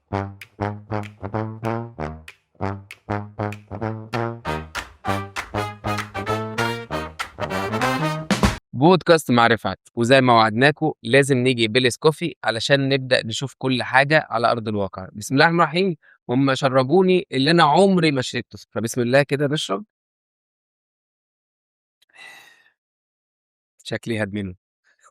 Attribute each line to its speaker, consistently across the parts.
Speaker 1: بودكاست مع رفعت، وزي ما وعدناكم لازم نيجي بيليس كوفي علشان نبدأ نشوف كل حاجة على أرض الواقع. بسم الله الرحمن الرحيم. هم شربوني اللي أنا عمري ما شربته، فبسم الله كده نشرب. شكلي هدمنه.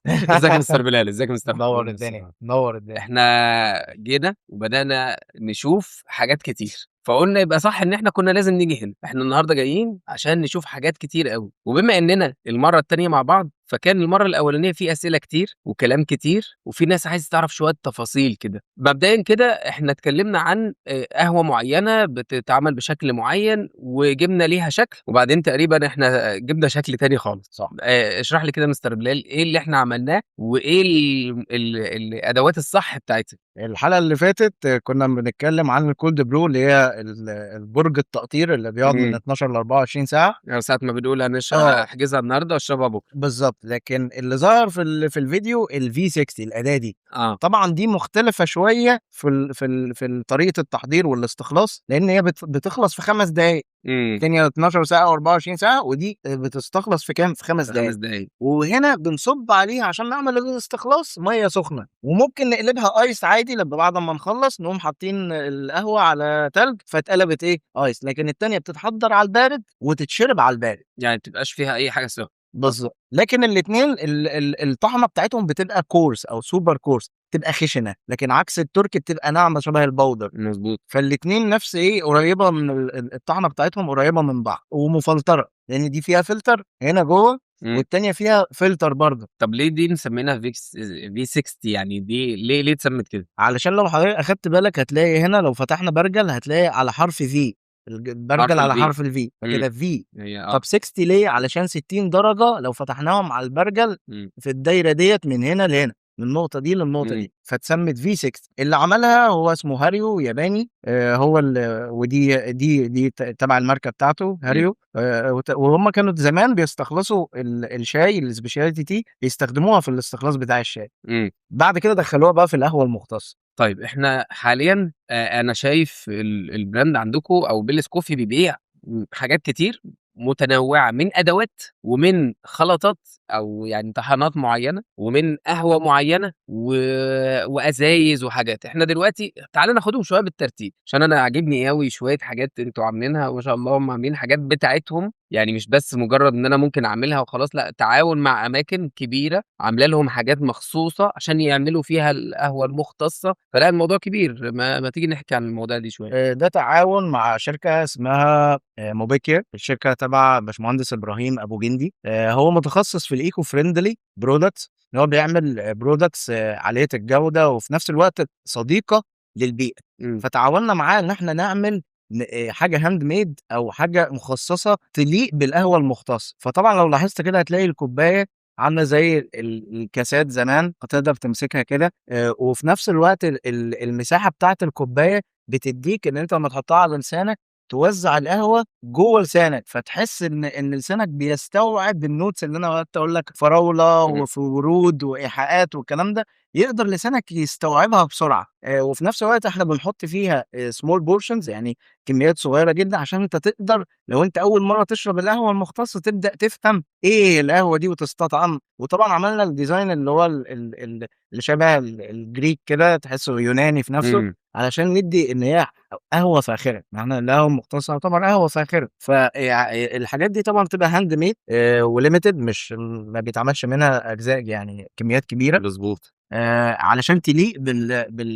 Speaker 1: ازيك يا مستر بلال؟ ازيك يا مستر
Speaker 2: نور
Speaker 1: محمود؟
Speaker 2: الدنيا نور الدنيا.
Speaker 1: احنا جينا وبدأنا نشوف حاجات كتير، فقلنا يبقى صح ان احنا كنا لازم نيجي هنا. احنا النهارده جايين عشان نشوف حاجات كتير قوي، وبما اننا المره التانية مع بعض، فكان المره الاولانيه في اسئله كتير وكلام كتير، وفي ناس عايزه تعرف شويه تفاصيل كده. مبدئيا كده احنا اتكلمنا عن قهوه معينه بتتعمل بشكل معين وجبنا ليها شكل، وبعدين تقريبا احنا جبنا شكل تاني خالص.
Speaker 2: صح.
Speaker 1: اشرح لي كده مستر بلال ايه اللي احنا عملناه وايه الادوات الصح بتاعتها.
Speaker 2: الحلقة اللي فاتت كنا بنتكلم عن الكولد برو اللي هي البرج التقطير اللي بيقعد من 12 ل 24 ساعة.
Speaker 1: يعني ساعة ما بنقول
Speaker 2: اه
Speaker 1: احجزها النهارده واشربها بكره.
Speaker 2: بالظبط، لكن اللي ظهر في الفيديو الفي 60 الأداة دي.
Speaker 1: اه.
Speaker 2: طبعا دي مختلفة شوية في طريقة التحضير والاستخلاص، لأن هي بتخلص في 5 دقايق.
Speaker 1: امم
Speaker 2: التانية 12 ساعة و24 ساعة، ودي بتستخلص في كام؟ في 5
Speaker 1: 5
Speaker 2: دقايق.
Speaker 1: دقايق.
Speaker 2: وهنا بنصب عليها عشان نعمل الاستخلاص ميه سخنه، وممكن نقلبها ايس عادي لما بعد ما نخلص نقوم حاطين القهوه على تلج فاتقلبت ايه؟ ايس. لكن التانية بتتحضر على البارد وتتشرب على البارد.
Speaker 1: يعني ما بتبقاش فيها اي حاجه سخنه.
Speaker 2: بالظبط. لكن الاثنين الطحنه بتاعتهم بتبقى كورس او سوبر كورس، تبقى خشنه، لكن عكس التركي بتبقى ناعمه شبه البودر.
Speaker 1: مظبوط.
Speaker 2: فالاتنين نفس ايه، قريبه من الطحنه بتاعتهم قريبه من بعض ومفلتره، لان دي فيها فلتر هنا جوه
Speaker 1: مم.
Speaker 2: والتانية فيها فلتر برضه.
Speaker 1: طب ليه دي مسمينها في 60؟ يعني دي ليه اتسمت كده؟
Speaker 2: علشان لو حضرتك اخدت بالك هتلاقي هنا لو فتحنا برجل هتلاقي على حرف في،
Speaker 1: حرف
Speaker 2: البرجل على
Speaker 1: الفي.
Speaker 2: حرف الفي فكده في.
Speaker 1: هي
Speaker 2: طب 60 ليه؟ علشان 60 درجة لو فتحناهم على البرجل
Speaker 1: مم.
Speaker 2: في الدايرة ديت من هنا لهنا، من النقطة دي للنقطة
Speaker 1: مم.
Speaker 2: دي، فاتسمت في 60. اللي عملها هو اسمه هاريو، ياباني. هو ودي تبع الماركة بتاعته هاريو. وهم كانوا زمان بيستخلصوا الشاي السبيشاليتي تي، بيستخدموها في الاستخلاص بتاع الشاي.
Speaker 1: مم.
Speaker 2: بعد كده دخلوها بقى في القهوة المختصة.
Speaker 1: طيب احنا حاليا انا شايف البراند عندكم او بيلس كوفي بيبيع حاجات كتير متنوعة، من ادوات ومن خلطات او يعني طحنات معينة ومن قهوة معينة وازايز وحاجات. احنا دلوقتي تعالى ناخدهم شوية بالترتيب، عشان انا عاجبني قوي شوية حاجات انتوا عاملينها وما شاء الله. هم عاملين حاجات بتاعتهم، يعني مش بس مجرد ان انا ممكن اعملها وخلاص، لا، تعاون مع اماكن كبيرة عامله لهم حاجات مخصوصة عشان يعملوا فيها القهوة المختصة. فلا الموضوع كبير. ما تيجي نحكي عن الموضوع دي شوية.
Speaker 2: ده تعاون مع شركة اسمها موبيكير. الشركة تبع باشمهندس إبراهيم أبو جندي. هو متخصص في الإيكو فريندلي برودكتس، إن هو بيعمل برودكتس عالية الجودة وفي نفس الوقت صديقة للبيئة.
Speaker 1: امم
Speaker 2: فتعاوننا معاه إن إحنا نعمل حاجة هاند ميد أو حاجة مخصصة تليق بالقهوة المختصة. فطبعا لو لاحظت كده هتلاقي الكوباية عاملة زي الكاسات زمان، هتقدر تمسكها كده. وفي نفس الوقت المساحة بتاعة الكوباية بتديك ان انت لما تحطها على لسانك توزع القهوه جوه لسانك، فتحس ان لسانك بيستوعب النوتس اللي انا قعدت اقول لك، فراوله ورود وايحاءات والكلام ده، يقدر لسانك يستوعبها بسرعه. وفي نفس الوقت احنا بنحط فيها سمول بورشنز، يعني كميات صغيره جدا، عشان انت تقدر لو انت اول مره تشرب القهوه المختصه تبدا تفهم ايه القهوه دي وتستطعم. وطبعا عملنا الديزاين اللي هو اللي شبه الجريك كده، تحسه يوناني في نفسه،
Speaker 1: امم
Speaker 2: علشان ندي ان هي قهوه فاخره. معنى القهوه المختصه طبعا قهوه فاخره. فالحاجات دي طبعا بتبقى هاند ميد وليميتد، مش ما بيتعملش منها اجزاء يعني كميات كبيره،
Speaker 1: مظبوط.
Speaker 2: علشان تليق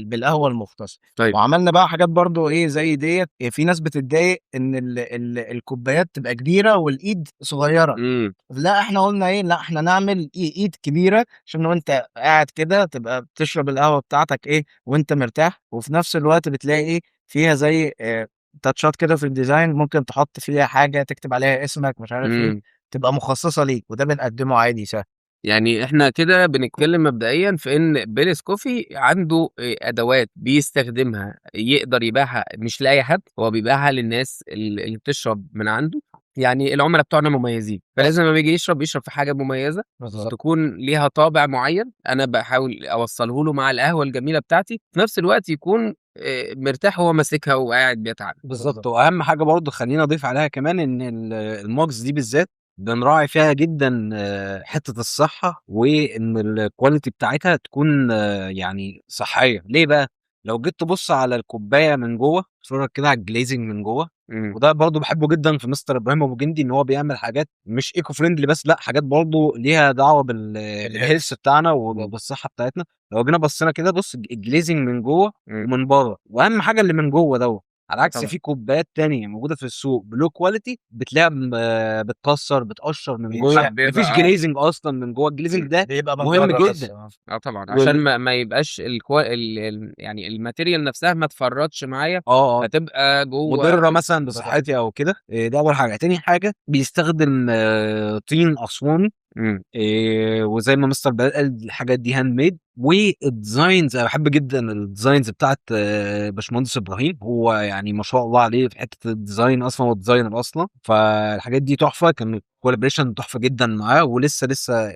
Speaker 2: بالقهوه المختصه.
Speaker 1: طيب.
Speaker 2: وعملنا بقى حاجات برضو ايه زي ديت. في ناس بتتضايق ان الكوبايات تبقى كبيره والايد صغيره.
Speaker 1: امم
Speaker 2: لا احنا قلنا ايه، لا احنا نعمل ايد كبيره عشان وانت قاعد كده تبقى بتشرب القهوه بتاعتك ايه وانت مرتاح. وفي نفس الوقت بتلاقي ايه فيها زي تاتشات كده في الديزاين، ممكن تحط فيها حاجه تكتب عليها اسمك مش عارف ايه،
Speaker 1: امم
Speaker 2: تبقى مخصصه ليك، وده بنقدمه عادي سهل.
Speaker 1: يعني احنا كده بنتكلم مبدئيا في ان بيلس كوفي عنده ادوات بيستخدمها يقدر يبيعها مش لاي حد، هو بيبيعها للناس اللي بتشرب من عنده. يعني العملاء بتوعنا مميزين، فلازم لما بيجي يشرب في حاجه مميزه
Speaker 2: بالظبط.
Speaker 1: تكون ليها طابع معين انا بحاول اوصله له مع القهوه الجميله بتاعتي، في نفس الوقت يكون مرتاح وهو ماسكها وقاعد بيتعامل.
Speaker 3: بالظبط. واهم حاجه برضه خلينا اضيف عليها كمان ان الماجز دي بالذات بنراعي فيها جدا حته الصحه، وان الكواليتي بتاعتها تكون يعني صحيه. ليه بقى؟ لو جيت تبص على الكوبايه من جوه، اتفرج كده على الجليزنج من جوه. وده برضه بحبه جدا في مستر ابراهيم ابو جندي، ان هو بيعمل حاجات مش ايكو فريندلي بس، لا حاجات برضه ليها دعوه بالهيلث بتاعنا وبالصحه بتاعتنا. لو جينا بصينا كده، بص الجليزنج من جوه ومن بره، واهم حاجه اللي من جوه دوت. على عكس
Speaker 2: طبعا
Speaker 3: في كوبايات تانية موجودة في السوق بلو كواليتي، بتلاقيها بتكسر بتقشر من جوه، مفيش جليزنج اصلا من جوه. الجليزنج ده
Speaker 2: بيبقى من
Speaker 3: مهم
Speaker 2: بره بس.
Speaker 3: جدا.
Speaker 1: طبعا عشان ما يبقاش يعني الماتيريال نفسها ما تفرطش معايا،
Speaker 3: اه
Speaker 1: فتبقى جوه
Speaker 3: مضرة مثلا بصحتي او كده. ده اول حاجة. تاني حاجة بيستخدم طين اسواني. وزي ما مستر بلال قال، الحاجات دي هاند ميد. والديزاينز انا بحب جدا الديزاينز بتاعت باشمهندس ابراهيم. هو يعني ما شاء الله عليه في حته الديزاين، اصلا هو ديزاينر اصلا. فالحاجات دي تحفه، كان كولابريشن تحفه جدا معاه، ولسه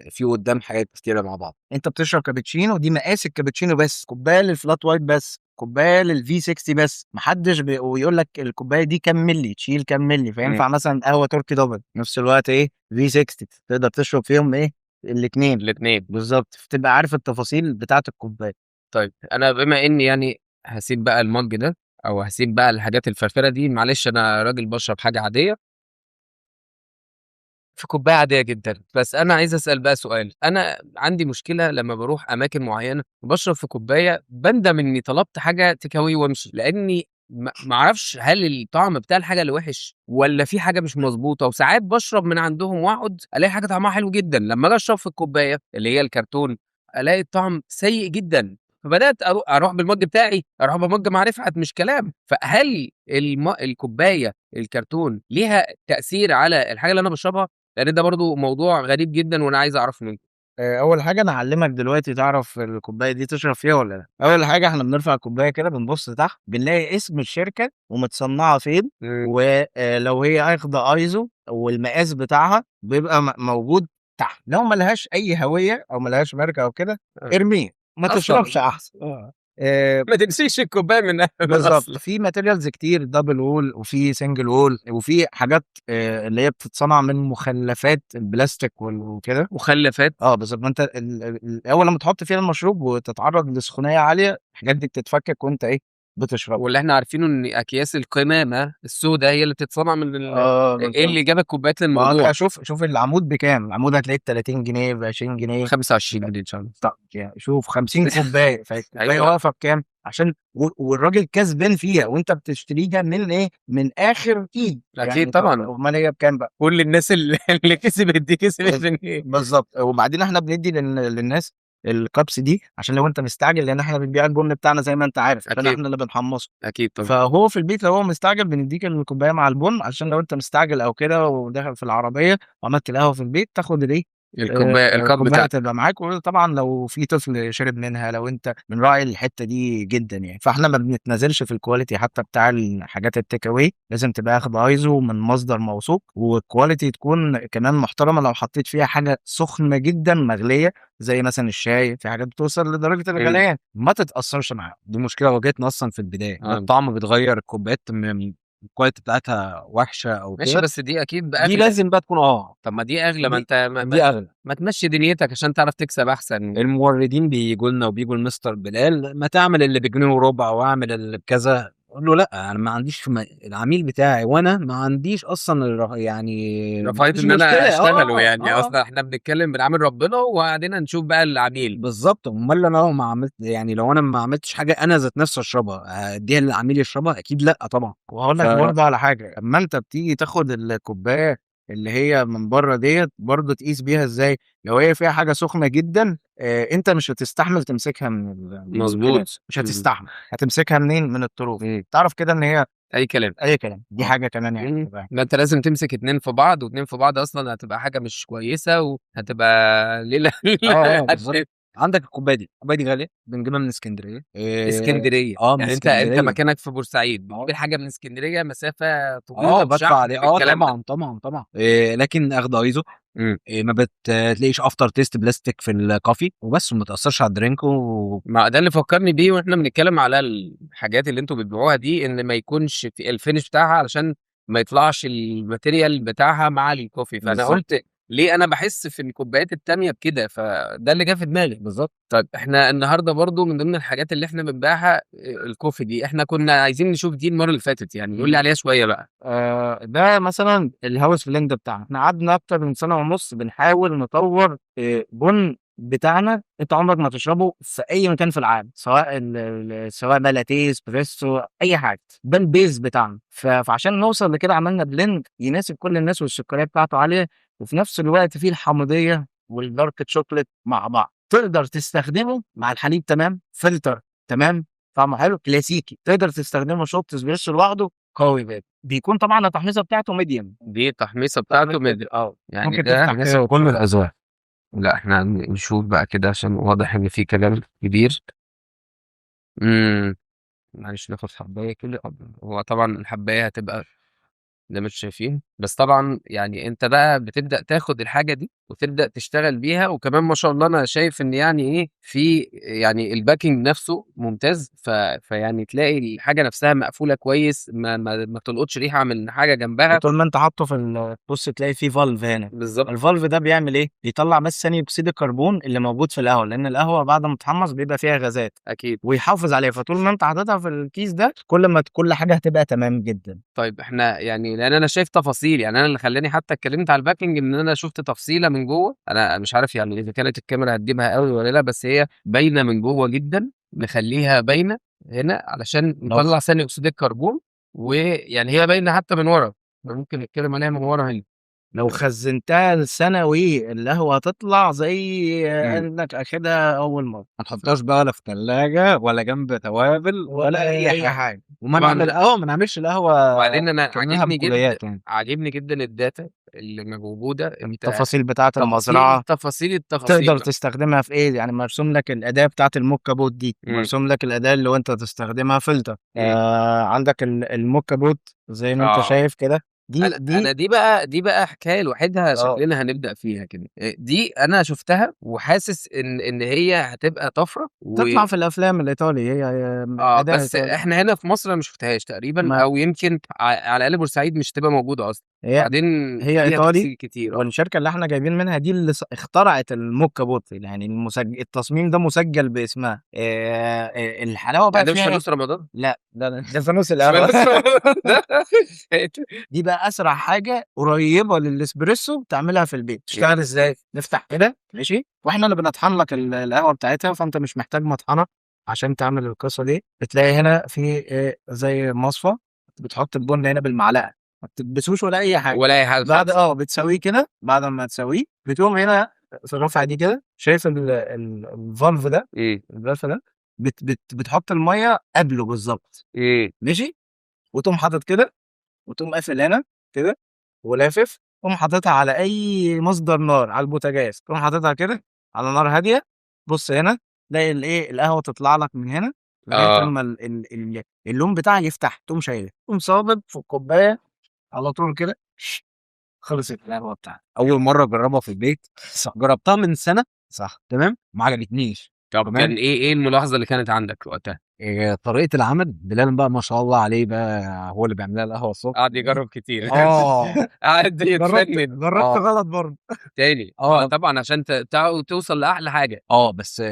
Speaker 3: في قدام حاجات كتيره مع بعض.
Speaker 2: انت بتشرب كابتشينو، دي مقاس الكابتشينو بس، كوبايه للفلات وايت بس، كوبايه للفي 60 بس. محدش ويقول لك الكوبايه دي كام ملي، تشيل كام ملي. فينفع مثلا قهوه تركي دبل نفس الوقت ايه في 60، تقدر تشرب فيهم ايه الاثنين بالظبط. فتبقى عارف التفاصيل بتاعه الكوبايه.
Speaker 1: طيب انا بما اني يعني هسيب بقى المج ده، او هسيب بقى الحاجات الفرفره دي، معلش انا راجل بشرب حاجه عاديه في كوبايه عاديه جدا. بس انا عايز اسال بقى سؤال، انا عندي مشكله لما بروح اماكن معينه بشرب في كوبايه، بندم اني طلبت حاجه تيك اواي وامشي، لاني ما اعرفش هل الطعم بتاع الحاجه اللي وحش ولا في حاجه مش مظبوطه. وساعات بشرب من عندهم واقعد الاقي حاجه طعمها حلو جدا، لما اجي اشرب في الكوبايه اللي هي الكرتون الاقي الطعم سيء جدا. فبدات اروح بالمج بتاعي، اروح بمج مع رفعت مش كلام. فهل الكوبايه الكرتون ليها تاثير على الحاجه اللي انا بشربها؟ لان ده برضو موضوع غريب جدا وانا عايز اعرفه منكم.
Speaker 2: اول حاجه انا هعلمك دلوقتي تعرف الكوبايه دي تشرب فيها ولا لا. اول حاجه احنا بنرفع الكوبايه كده، بنبص تحت بنلاقي اسم الشركه ومتصنعه فين، ولو هي اخده ايزو والمقاس بتاعها بيبقى موجود تحت. لو ملهاش اي هويه او ملهاش ماركه او كده، ارميه، ما تشربش احسن.
Speaker 1: ما تنسيش الكوبايه من
Speaker 2: بالظبط.
Speaker 1: اصلا.
Speaker 2: في ماتيريالز كتير، دبل وول وفي سنجل وول وفي حاجات اللي هي بتتصنع من مخلفات البلاستيك وكده.
Speaker 1: مخلفات.
Speaker 2: بالظبط. ما انت اول لما تحط فيها المشروب وتتعرض لسخونيه عاليه، الحاجات دي بتتفكك وانت ايه بتشرب.
Speaker 1: واللي احنا عارفينه ان اكياس القمامه السوداء هي اللي بتتصنع من ايه
Speaker 2: بالظبط.
Speaker 1: اللي جاب الكوبايات
Speaker 2: ما هو
Speaker 1: للموضوع؟
Speaker 2: شوف العمود بكام. العمود هتلاقيه ب 30 جنيه، ب 20 جنيه،
Speaker 1: 25 جنيه ان شاء الله.
Speaker 2: طب يعني شوف 50 كوبايه، فالكوبايه
Speaker 1: ايوه
Speaker 2: واقفه بكام؟ عشان والراجل كسبان فيها، وانت بتشتريها من ايه؟ من اخر ايد
Speaker 1: اكيد
Speaker 2: يعني.
Speaker 1: طبعا.
Speaker 2: امال هي بكام بقى؟
Speaker 1: كل الناس اللي كسبت دي كسبت من ايه؟
Speaker 2: بالظبط. وبعدين احنا بندي للناس الكبس دي عشان لو انت مستعجل، لان احنا بنبيع البن بتاعنا زي ما انت عارف، عشان
Speaker 1: اكيد
Speaker 2: احنا اللي بنحمصه.
Speaker 1: اكيد طبعا.
Speaker 2: فهو في البيت لو هو مستعجل بنديك الكوبايه مع البن، عشان لو انت مستعجل او كده وداخل في العربيه وعملت القهوه في البيت، تاخد الايه
Speaker 1: الكوب
Speaker 2: الكوبايه
Speaker 1: بتاعتك.
Speaker 2: تبقى معاك. وطبعا لو في طفل شرب منها، لو انت بنراعي الحته دي جدا يعني. فاحنا ما بنتنازلش في الكواليتي حتى بتاع الحاجات التيك اواي، لازم تبقى اخد ايزو من مصدر موثوق، والكواليتي تكون كمان محترمه. لو حطيت فيها حاجه سخنه جدا مغليه زي مثلا الشاي، في حاجات بتوصل لدرجه الغليان، ما تتاثرش معاها.
Speaker 3: دي مشكله واجهتنا اصلا في البدايه. الطعم بيتغير، الكوبايات الكواليتي بتاعتها وحشه او
Speaker 1: ماشي،
Speaker 3: كده.
Speaker 1: بس دي اكيد
Speaker 3: دي
Speaker 1: اغلى.
Speaker 3: لازم بقى تكون
Speaker 1: طب ما دي اغلى، ما
Speaker 3: دي,
Speaker 1: انت
Speaker 3: دي اغلى.
Speaker 1: ما تمشي دنيتك عشان تعرف تكسب احسن.
Speaker 3: الموردين بيجوا لنا وبيجوا لمستر بلال، ما تعمل اللي بجنيه وربع واعمل اللي بكذا. اقول له لا، انا ما عنديش العميل بتاعي، وانا ما عنديش اصلا يعني
Speaker 1: رفاهية
Speaker 3: مش
Speaker 1: ان انا
Speaker 3: مشكله.
Speaker 1: اشتغله يعني. اصلا احنا بنتكلم بنعامل ربنا وبعدين نشوف بقى العميل.
Speaker 3: بالظبط. امال انا لو ما عملت، يعني لو انا ما عملتش حاجه انا ذات نفسي اشربها، هديها للعميل يشربها؟ اكيد لا طبعا.
Speaker 2: وهقول لك برضه على حاجه، اما انت بتيجي تاخد الكوبايه اللي هي من بره ديت، برضه تقيس بيها ازاي. لو هي فيها حاجه سخنه جدا، انت مش هتستحمل تمسكها من
Speaker 1: مظبوط.
Speaker 2: مش هتستحمل. هتمسكها منين؟ من الطروف. تعرف كده ان هي
Speaker 1: اي كلام.
Speaker 2: اي كلام. دي حاجه كمان يعني.
Speaker 1: ده انت لازم تمسك اتنين في بعض، واتنين في بعض اصلا هتبقى حاجه مش كويسه، وهتبقى ليله
Speaker 2: بالظبط.
Speaker 3: عندك الكوبايه دي غاليه، بنجيبها من اسكندريه.
Speaker 1: اسكندريه
Speaker 3: من
Speaker 1: يعني انت
Speaker 3: اسكندريه.
Speaker 1: مكانك في بورسعيد بتجيب الحاجه من اسكندريه مسافه طويله
Speaker 3: بدفع
Speaker 1: وشحن
Speaker 3: عليه
Speaker 1: بالكلام ده.
Speaker 3: طبعا. لكن اخد ايزو.
Speaker 1: مم.
Speaker 3: ما بتلاقيش افتر تيست بلاستيك في الكافي وبس، وما تاثرش على الدرينك
Speaker 1: ما ده اللي فكرني بيه واحنا بنتكلم على الحاجات اللي انتوا بتبيعوها دي، ان ما يكونش في الفينش بتاعها علشان ما يطلعش الماتيريال بتاعها مع الكوفي. فانا
Speaker 3: بالظبط.
Speaker 1: قلت ليه انا بحس في الكوبايات التانية بكده، فده اللي جه في دماغي.
Speaker 3: بالظبط.
Speaker 1: طيب احنا النهارده برضو من ضمن الحاجات اللي احنا بنبيعها الكوفي دي، احنا كنا عايزين نشوف دي المره اللي فاتت، يعني قول لي عليها شويه بقى.
Speaker 2: ده مثلا الهاوس بلند بتاعنا، احنا قعدنا اكتر من سنه ونص بنحاول نطور بن بتاعنا انت عمرك ما تشربه في اي مكان في العالم، سواء سواء بقى لاتيه اسبريسو اي حاجه، ده البيز بتاعنا. فعشان نوصل لكده عملنا بلند يناسب كل الناس، والسكريات بتاعته عاليه، وفي نفس الوقت فيه الحمضيه والدارك تشوكلت مع بعض. تقدر تستخدمه مع الحليب تمام، فلتر تمام، طعمه حلو كلاسيكي. تقدر تستخدمه شوت اسبريسو لوحده قوي بقى. بيكون طبعا التحميصه بتاعته ميديوم.
Speaker 1: دي التحميصه بتاعته يعني
Speaker 2: ممكن
Speaker 1: ده
Speaker 2: تفتح كده
Speaker 3: كل الاذواق.
Speaker 1: لا احنا نشوف بقى كده عشان واضح ان في كلام كبير. معلش ناخد حبايه كده. هو طبعا الحبايه هتبقى زي ما انتم شايفين، بس طبعا يعني انت بقى بتبدا تاخد الحاجه دي وتبدا تشتغل بيها، وكمان ما شاء الله انا شايف ان يعني ايه في يعني الباكينج نفسه ممتاز. فيعني تلاقي الحاجه نفسها مقفوله كويس، ما تلقطش ريحه من حاجه جنبها.
Speaker 2: طول ما انت حاطه في بص تلاقي فيه فالف هنا.
Speaker 1: بالظبط.
Speaker 2: الفالف ده بيعمل ايه؟ بيطلع بس ثاني اكسيد الكربون اللي موجود في القهوه، لان القهوه بعد ما تتحمص بيبقى فيها غازات،
Speaker 1: اكيد.
Speaker 2: ويحافظ عليها. فطول ما انت حاططها في الكيس ده، كل ما كل حاجه هتبقى تمام جدا.
Speaker 1: طيب احنا يعني لان انا شايف تفاصيل، يعني انا اللي خلاني حتى اتكلمت على الباكينج ان انا شفت تفصيله من جوه، انا مش عارف يعني اذا كانت الكاميرا هتجيبها قوي ولا لا، بس هي باينه من جوه جدا. نخليها باينه هنا علشان نطلع ثاني اكسيد الكربون، ويعني هي باينه حتى من ورا، ممكن نتكلم عليها من ورا هنا.
Speaker 2: لو خزنتها لسنوي القهوه هتطلع زي انك اخدها اول مره.
Speaker 3: ما تحطهاش بقى لا في ثلاجه ولا جنب توابل ولا اي حاجه. وما
Speaker 1: طبعاً.
Speaker 3: نعمل قهوه، ما نعملش القهوه
Speaker 1: وبعدين انا
Speaker 3: كانها
Speaker 1: عاجبني جدا
Speaker 3: بكليات يعني.
Speaker 1: عاجبني جدا الداتا اللي موجوده، انت
Speaker 2: التفاصيل بتاعه
Speaker 1: تفاصيل
Speaker 2: المزرعه
Speaker 1: تفاصيل
Speaker 2: تقدر
Speaker 1: بقى.
Speaker 2: تستخدمها في ايه، يعني مرسوم لك الاداه بتاعه الموكا بوت دي،
Speaker 1: مم.
Speaker 2: مرسوم لك الاداه اللي انت تستخدمها فلتر.
Speaker 1: مم.
Speaker 2: عندك الموكا بوت زي ما انت
Speaker 1: اه
Speaker 2: شايف كده.
Speaker 1: انا دي بقى حكايه لوحدها شكلنا هنبدا فيها كده. دي انا شفتها وحاسس ان هي هتبقى طفره
Speaker 2: تطلع في الافلام الايطالي، هي اداه
Speaker 1: بس
Speaker 2: ايطالي.
Speaker 1: احنا هنا في مصر أنا ما شفتهاش تقريبا،
Speaker 2: ما
Speaker 1: او يمكن على الاقل بورسعيد مش تبقى موجوده اصلا.
Speaker 2: هي
Speaker 1: بعدين
Speaker 2: هي
Speaker 1: فيها
Speaker 2: ايطالي،
Speaker 1: تفاصيل كتير.
Speaker 2: والشركه اللي احنا جايبين منها دي اللي اخترعت الموكا بوت، يعني التصميم ده مسجل باسمها. الحلاوه بقى
Speaker 1: يعني ده مش
Speaker 2: فيها
Speaker 1: فانوس رمضان؟
Speaker 2: لا ده فانوس
Speaker 1: مش
Speaker 2: القهوه.
Speaker 1: فانوس رمضان ده.
Speaker 2: دي بقى اسرع حاجه قريبه للاسبريسو تعملها في البيت. تشتغل ازاي؟ نفتح كده ماشي، واحنا اللي بنطحن لك القهوه بتاعتها، فانت مش محتاج مطحنه عشان تعمل القصه دي. بتلاقي هنا في زي مصفى، بتحط البن هنا بالمعلقه، ما بتدبسوش ولا اي حاجه.
Speaker 1: ولا اي حاجه
Speaker 2: بعد
Speaker 1: خالص.
Speaker 2: بتسويه كده، بعد ما تسويه بتقوم هنا في الرفعه دي كده، شايف الفالف ده، الفالف ده بتحط الميه قبله بالظبط ماشي، وتقوم حاطط كده، وتقوم قافل هنا كده ولافف، تقوم حاططها على اي مصدر نار، على البوتاجاز، تقوم حاططها كده على نار هاديه. بص هنا تلاقي القهوه تطلع لك من هنا لغايه اما اللون بتاعها يفتح، تقوم شايلها، تقوم صابب في الكوبايه على طول كده، خلصت القهوه بتاعتك.
Speaker 3: اول مره اجربها في البيت،
Speaker 2: صح.
Speaker 3: جربتها من سنه
Speaker 2: صح.
Speaker 3: تمام، ما عجبتنيش.
Speaker 1: طب
Speaker 3: تمام.
Speaker 1: كان ايه الملاحظه اللي كانت عندك وقتها؟
Speaker 3: طريقه العمل بلال بقى ما شاء الله عليه بقى، هو اللي بيعمل لها القهوه الصبح.
Speaker 1: قعد يجرب كتير.
Speaker 3: قعد
Speaker 1: يتفنن
Speaker 2: جربت غلط برضه
Speaker 1: تاني. طبعا عشان توصل لاحلى حاجه.
Speaker 3: بس